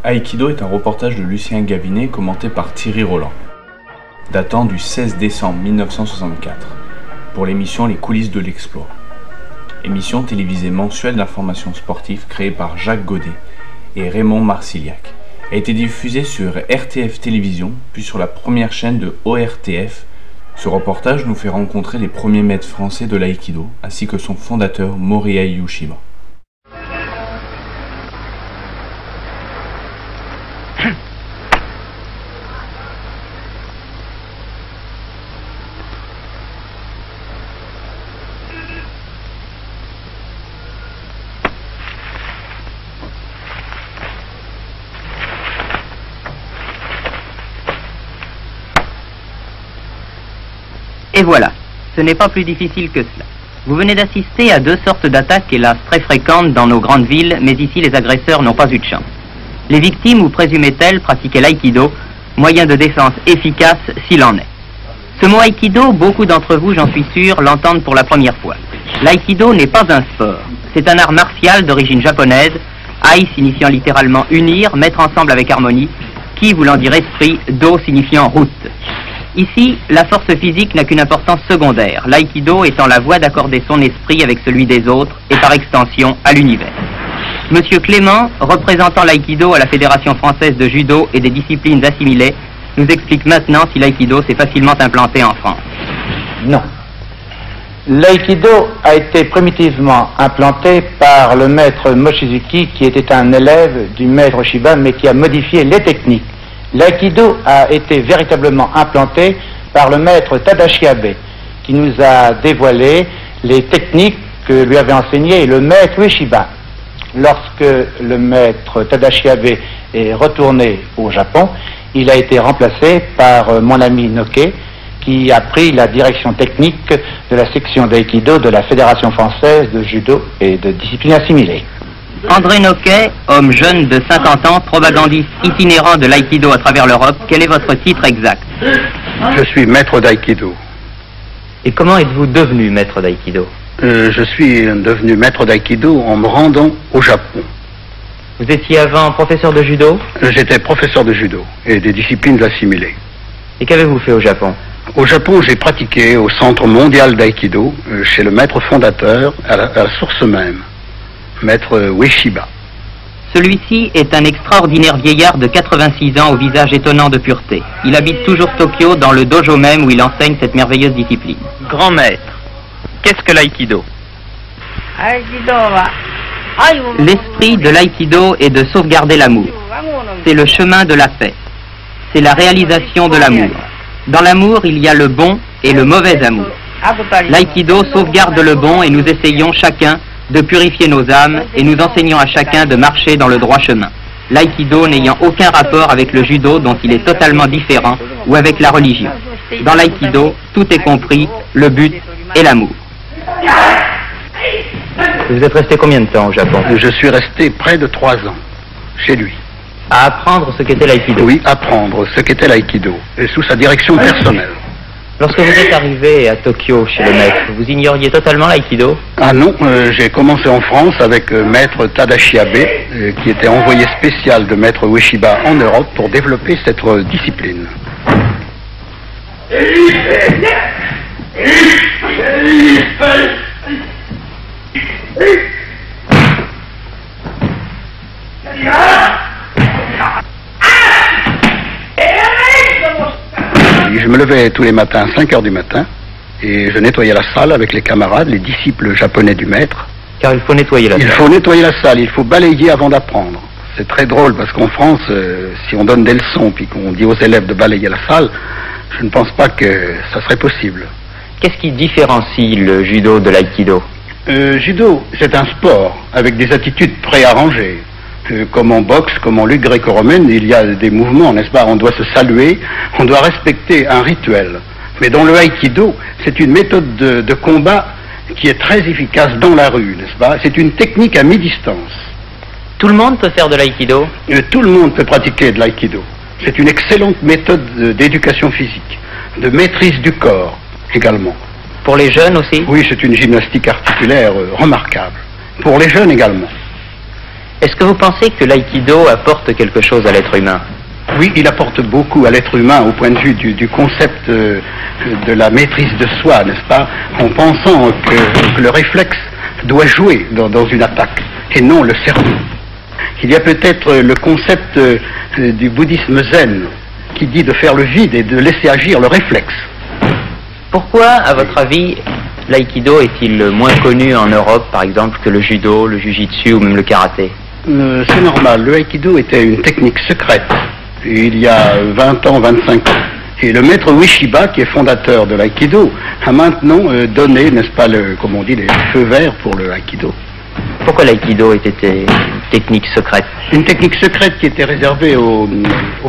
Aïkido est un reportage de Lucien Gavinet commenté par Thierry Roland, datant du 16 décembre 1964, pour l'émission Les coulisses de l'exploit. Émission télévisée mensuelle d'information sportive créée par Jacques Godet et Raymond Marcilliac. A été diffusée sur RTF Télévision, puis sur la première chaîne de ORTF. Ce reportage nous fait rencontrer les premiers maîtres français de l'aïkido, ainsi que son fondateur Morihei Ueshiba. Et voilà, ce n'est pas plus difficile que cela. Vous venez d'assister à deux sortes d'attaques, hélas très fréquentes dans nos grandes villes, mais ici les agresseurs n'ont pas eu de chance. Les victimes, ou présumées telles, pratiquaient l'aïkido, moyen de défense efficace s'il en est. Ce mot aïkido, beaucoup d'entre vous, j'en suis sûr, l'entendent pour la première fois. L'aïkido n'est pas un sport, c'est un art martial d'origine japonaise, aï signifiant littéralement unir, mettre ensemble avec harmonie, ki voulant dire esprit, do signifiant route. Ici, la force physique n'a qu'une importance secondaire, l'aïkido étant la voie d'accorder son esprit avec celui des autres et par extension à l'univers. Monsieur Clément, représentant l'aïkido à la Fédération française de judo et des disciplines assimilées, nous explique maintenant si l'aïkido s'est facilement implanté en France. Non. L'aïkido a été primitivement implanté par le maître Mochizuki, qui était un élève du maître Ueshiba, mais qui a modifié les techniques. L'aïkido a été véritablement implanté par le maître Tadashi Abe, qui nous a dévoilé les techniques que lui avait enseignées le maître Ueshiba. Lorsque le maître Tadashi Abe est retourné au Japon, il a été remplacé par mon ami Noke, qui a pris la direction technique de la section d'aïkido de la Fédération française de judo et de disciplines assimilées. André Noquet, homme jeune de 50 ans, propagandiste itinérant de l'aïkido à travers l'Europe, quel est votre titre exact? Je suis maître d'aïkido. Et comment êtes-vous devenu maître d'aïkido? Je suis devenu maître d'aïkido en me rendant au Japon. Vous étiez avant professeur de judo? J'étais professeur de judo et des disciplines assimilées. Et qu'avez-vous fait au Japon? Au Japon, j'ai pratiqué au Centre mondial d'aïkido, chez le maître fondateur, à la source même, maître Ueshiba. Celui-ci est un extraordinaire vieillard de 86 ans au visage étonnant de pureté. Il habite toujours Tokyo, dans le dojo même où il enseigne cette merveilleuse discipline. Grand maître, qu'est-ce que l'aïkido? L'esprit de l'aïkido est de sauvegarder l'amour. C'est le chemin de la paix. C'est la réalisation de l'amour. Dans l'amour, il y a le bon et le mauvais amour. L'aïkido sauvegarde le bon et nous essayons chacun de purifier nos âmes et nous enseignons à chacun de marcher dans le droit chemin. L'aïkido n'ayant aucun rapport avec le judo dont il est totalement différent ou avec la religion. Dans l'aïkido, tout est compris, le but est l'amour. Vous êtes resté combien de temps au Japon? Je suis resté près de 3 ans, chez lui. À apprendre ce qu'était l'aïkido? Oui, apprendre ce qu'était l'aïkido, et sous sa direction personnelle. Lorsque vous êtes arrivé à Tokyo chez le maître, vous ignoriez totalement l'aïkido? Ah non, j'ai commencé en France avec maître Tadashi Abe, qui était envoyé spécial de maître Ueshiba en Europe pour développer cette discipline. Je me levais tous les matins à 5 heures du matin et je nettoyais la salle avec les camarades, les disciples japonais du maître. Car il faut nettoyer la salle. Il faut nettoyer la salle, il faut balayer avant d'apprendre. C'est très drôle parce qu'en France, si on donne des leçons puis qu'on dit aux élèves de balayer la salle, je ne pense pas que ça serait possible. Qu'est-ce qui différencie le judo de l'aïkido? Judo, c'est un sport avec des attitudes préarrangées. Comme en boxe, comme en lutte gréco-romaine, il y a des mouvements, n'est-ce pas? On doit se saluer, on doit respecter un rituel. Mais dans le aïkido, c'est une méthode de combat qui est très efficace dans la rue, n'est-ce pas? C'est une technique à mi-distance. Tout le monde peut faire de l'aïkido? Tout le monde peut pratiquer de l'aïkido. C'est une excellente méthode d'éducation physique, de maîtrise du corps également. Pour les jeunes aussi? Oui, c'est une gymnastique articulaire remarquable. Pour les jeunes également. Est-ce que vous pensez que l'aïkido apporte quelque chose à l'être humain? Oui, il apporte beaucoup à l'être humain au point de vue du concept de la maîtrise de soi, n'est-ce pas? En pensant que le réflexe doit jouer dans une attaque et non le cerveau. Il y a peut-être le concept du bouddhisme zen qui dit de faire le vide et de laisser agir le réflexe. Pourquoi, à votre avis, l'aïkido est-il moins connu en Europe, par exemple, que le judo, le jujitsu ou même le karaté? C'est normal, le aïkido était une technique secrète il y a 20 ans, 25 ans. Et le maître Ueshiba, qui est fondateur de l'aïkido, a maintenant donné, n'est-ce pas, comme on dit, les feux verts pour le aïkido. Pourquoi l'aïkido était une technique secrète? Une technique secrète qui était réservée aux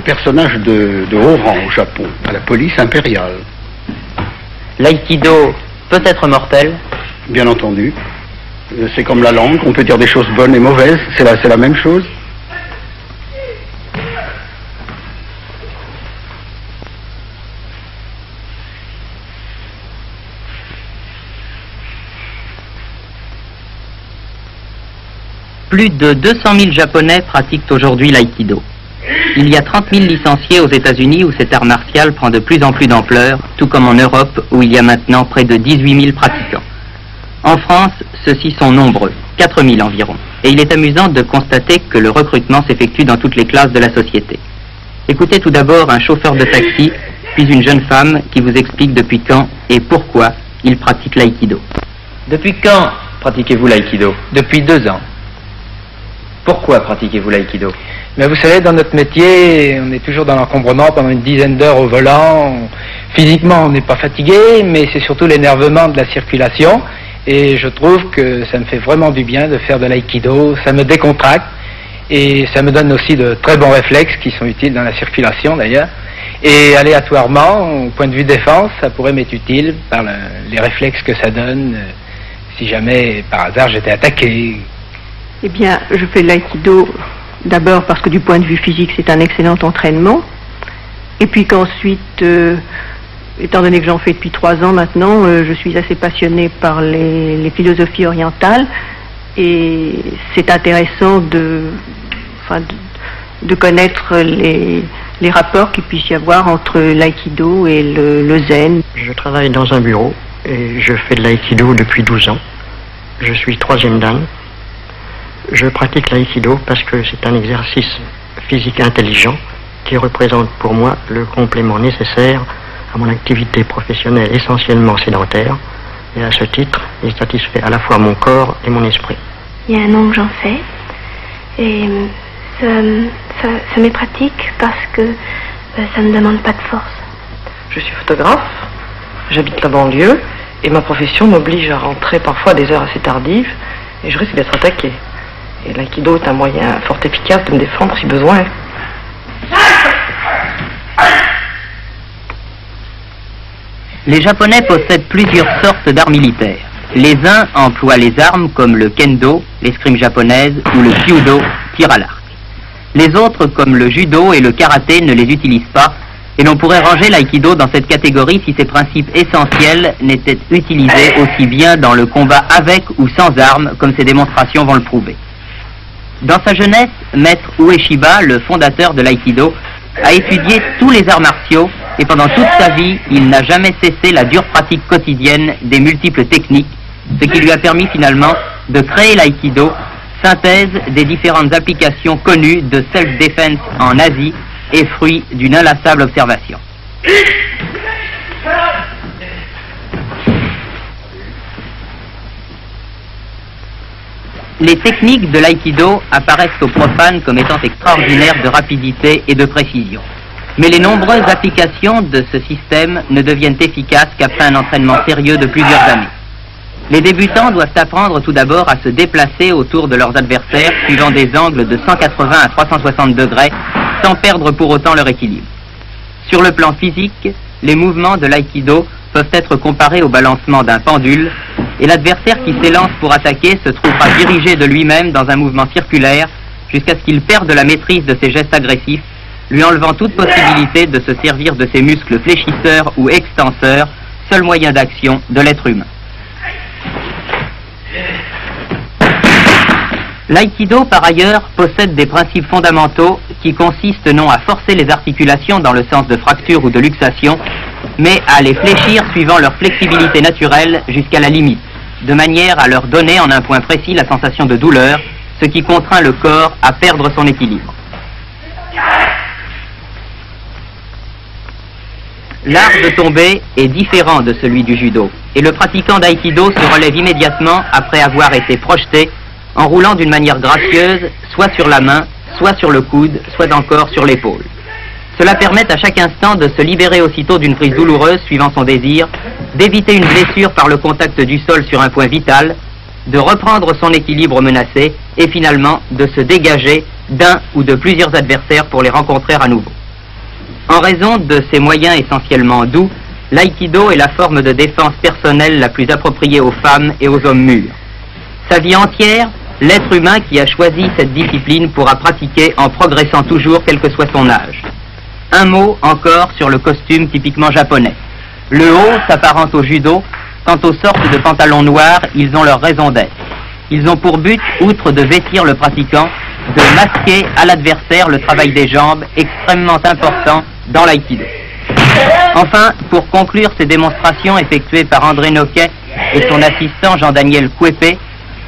personnages de haut rang au Japon, à la police impériale. L'aïkido peut être mortel? Bien entendu. C'est comme la langue, on peut dire des choses bonnes et mauvaises, c'est la même chose. Plus de 200 000 Japonais pratiquent aujourd'hui l'aïkido. Il y a 30 000 licenciés aux États-Unis où cet art martial prend de plus en plus d'ampleur, tout comme en Europe où il y a maintenant près de 18 000 pratiquants. En France, ceux-ci sont nombreux, 4 000 environ, et il est amusant de constater que le recrutement s'effectue dans toutes les classes de la société. Écoutez tout d'abord un chauffeur de taxi, puis une jeune femme qui vous explique depuis quand et pourquoi il pratique l'aïkido. Depuis quand pratiquez-vous l'aïkido? Depuis 2 ans. Pourquoi pratiquez-vous l'aïkido? Mais vous savez, dans notre métier, on est toujours dans l'encombrement pendant une dizaine d'heures au volant. Physiquement, on n'est pas fatigué, mais c'est surtout l'énervement de la circulation. Et je trouve que ça me fait vraiment du bien de faire de l'aïkido. Ça me décontracte et ça me donne aussi de très bons réflexes qui sont utiles dans la circulation d'ailleurs. Et aléatoirement, au point de vue défense, ça pourrait m'être utile par les réflexes que ça donne si jamais par hasard j'étais attaqué. Eh bien, je fais de l'aïkido d'abord parce que du point de vue physique, c'est un excellent entraînement. Et puis qu'ensuite, étant donné que j'en fais depuis 3 ans maintenant, je suis assez passionnée par les philosophies orientales. Et c'est intéressant de connaître les rapports qu'il puisse y avoir entre l'aïkido et le zen. Je travaille dans un bureau et je fais de l'aïkido depuis 12 ans. Je suis 3e dan. Je pratique l'aïkido parce que c'est un exercice physique intelligent qui représente pour moi le complément nécessaire à mon activité professionnelle essentiellement sédentaire, et à ce titre, il satisfait à la fois mon corps et mon esprit. Il y a un an que j'en fais et ça m'est pratique parce que ça ne demande pas de force. Je suis photographe, j'habite la banlieue et ma profession m'oblige à rentrer parfois à des heures assez tardives et je risque d'être attaqué. Et l'aïkido est un moyen fort efficace de me défendre si besoin. Les Japonais possèdent plusieurs sortes d'arts militaires. Les uns emploient les armes comme le kendo, l'escrime japonaise, ou le kyudo, tir à l'arc. Les autres, comme le judo et le karaté, ne les utilisent pas, et l'on pourrait ranger l'aïkido dans cette catégorie si ses principes essentiels n'étaient utilisés aussi bien dans le combat avec ou sans armes, comme ces démonstrations vont le prouver. Dans sa jeunesse, maître Ueshiba, le fondateur de l'aïkido, a étudié tous les arts martiaux et pendant toute sa vie, il n'a jamais cessé la dure pratique quotidienne des multiples techniques, ce qui lui a permis finalement de créer l'aïkido, synthèse des différentes applications connues de self-defense en Asie et fruit d'une inlassable observation. Les techniques de l'aïkido apparaissent aux profanes comme étant extraordinaires de rapidité et de précision. Mais les nombreuses applications de ce système ne deviennent efficaces qu'après un entraînement sérieux de plusieurs années. Les débutants doivent apprendre tout d'abord à se déplacer autour de leurs adversaires suivant des angles de 180 à 360 degrés sans perdre pour autant leur équilibre. Sur le plan physique, les mouvements de l'aïkido peuvent être comparés au balancement d'un pendule et l'adversaire qui s'élance pour attaquer se trouvera dirigé de lui-même dans un mouvement circulaire jusqu'à ce qu'il perde la maîtrise de ses gestes agressifs, lui enlevant toute possibilité de se servir de ses muscles fléchisseurs ou extenseurs, seul moyen d'action de l'être humain. L'aïkido, par ailleurs, possède des principes fondamentaux qui consistent non à forcer les articulations dans le sens de fracture ou de luxation, mais à les fléchir suivant leur flexibilité naturelle jusqu'à la limite, de manière à leur donner en un point précis la sensation de douleur, ce qui contraint le corps à perdre son équilibre. L'art de tomber est différent de celui du judo, et le pratiquant d'aïkido se relève immédiatement après avoir été projeté en roulant d'une manière gracieuse, soit sur la main, soit sur le coude, soit encore sur l'épaule. Cela permet à chaque instant de se libérer aussitôt d'une prise douloureuse suivant son désir, d'éviter une blessure par le contact du sol sur un point vital, de reprendre son équilibre menacé et finalement de se dégager d'un ou de plusieurs adversaires pour les rencontrer à nouveau. En raison de ces moyens essentiellement doux, l'aïkido est la forme de défense personnelle la plus appropriée aux femmes et aux hommes mûrs. Sa vie entière, l'être humain qui a choisi cette discipline pourra pratiquer en progressant toujours quel que soit son âge. Un mot encore sur le costume typiquement japonais. Le haut s'apparente au judo, quant aux sortes de pantalons noirs, ils ont leur raison d'être. Ils ont pour but, outre de vêtir le pratiquant, de masquer à l'adversaire le travail des jambes, extrêmement important dans l'aïkido. Enfin, pour conclure ces démonstrations effectuées par André Noquet et son assistant Jean-Daniel Couépé,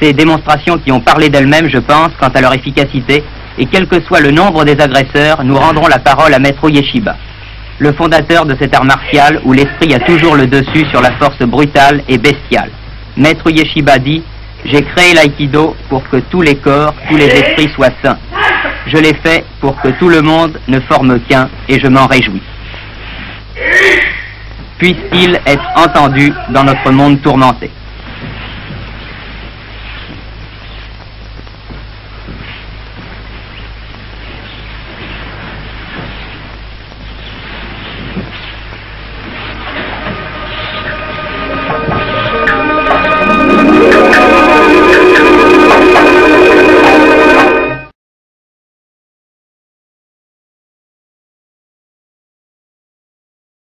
ces démonstrations qui ont parlé d'elles-mêmes, je pense, quant à leur efficacité, et quel que soit le nombre des agresseurs, nous rendrons la parole à Maître Ueshiba, le fondateur de cet art martial où l'esprit a toujours le dessus sur la force brutale et bestiale. Maître Ueshiba dit « J'ai créé l'aïkido pour que tous les corps, tous les esprits soient sains. Je l'ai fait pour que tout le monde ne forme qu'un et je m'en réjouis. Puisse-t-il être entendu dans notre monde tourmenté. »